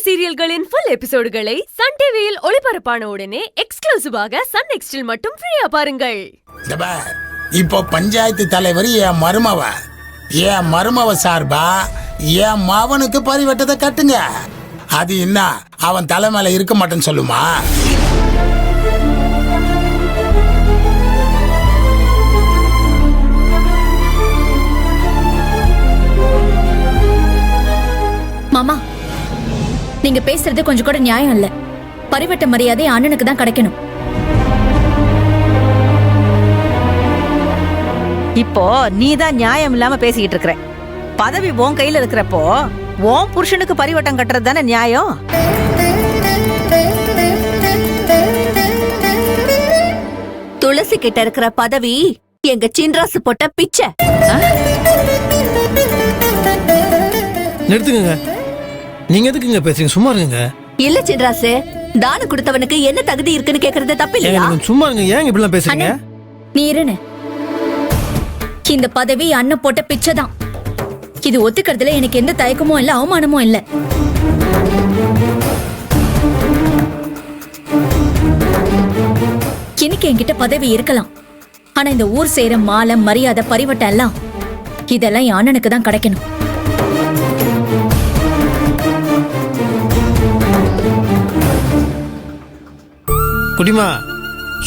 சீரியல்களின் full எபிசோடுகளை Sun டிவியில் ஒளிபரப்பான உடனே எக்ஸ்க்ளூசிவாக சன் நெக்ஸ்டில் மட்டும் ஃப்ரீயா பாருங்கள். இப்போ பஞ்சாயத்து தலைவர் என் மருமவ சார்பா என் மவனுக்கு பரிவட்டத்தை கட்டுங்க. அது என்ன அவன் தலைமையில இருக்க மாட்டேன்னு சொல்லுமா? மாமா, நீங்க பேசுறது கொஞ்சம் கூட நியாயம் இல்ல. பரிவட்ட மரியாதை அண்ணனுக்கு தான் கிடைக்கணும். இப்போ நீதான் நியாயம் இல்லாம பேசிக்கிட்டு இருக்கிற. பதவி உன் கையில இருக்கிறப்போ உன் புருஷனுக்கு பரிவட்டம் கட்டுறது தானே நியாயம். துளசி கிட்ட இருக்கிற பதவி எங்க சின்ராசு போட்ட பிச்சை. நிறுத்துங்க. நீங்க எதுக்குங்க பேசுறீங்க? சும்மா இருங்க. இல்ல சின்ராசு, தானம் கொடுத்தவனுக்கு என்ன தகுதி இருக்குன்னு கேக்குறது தப்பு இல்லையா? சும்மா இருங்க. ஏன் இப்படி எல்லாம் பேசுறீங்க? நீ இருன்னு. இந்த பதவி அண்ணன் போட்ட பிச்சை தான். இது ஒத்துக்கிறதுல எனக்கு எந்த தயக்கமும் இல்ல, அவமானமும் இல்ல. இன்னைக்கு என்கிட்ட பதவி இருக்கலாம், ஆனா இந்த ஊர் சேர மாலை மரியாதை பரிவட்டம் எல்லாம் இதெல்லாம் என் அண்ணனுக்கு தான் கிடைக்கணும். குடிமா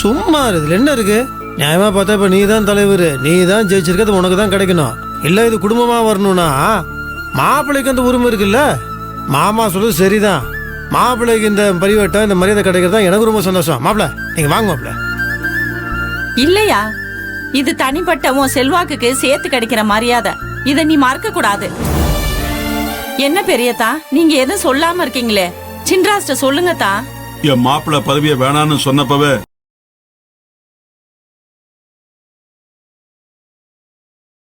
சும்மா இதுல என்ன இருக்கு? நியாயமா பார்த்தா இப்ப நீ தான் தலைவர், நீ தான் ஜெயிச்சிருக்கிறது, உனக்கு தான் கிடைக்கணும். இல்ல இது குடும்பமா வரணும்னா மாப்பிள்ளைக்கு அந்த உரிமை இருக்குல்ல. மாமா சொல்றது சரிதான். மாப்பிள்ளைக்கு இந்த பரிவட்டம் இந்த மரியாதை கிடைக்கிறதா எனக்கு ரொம்ப சந்தோஷம். மாப்பிள்ள நீங்க வாங்க. மாப்பிள்ள இல்லையா, இது தனிப்பட்ட உன் செல்வாக்குக்கு சேர்த்து கிடைக்கிற மரியாதை. இத நீ மறக்க கூடாது. என்ன பெரியதா, நீங்க எதுவும் சொல்லாம இருக்கீங்களே, சின்ராஸ்ட சொல்லுங்கத்தா. என் மாப்பிள்ள பதவியை வேணான்னு சொன்னப்பவே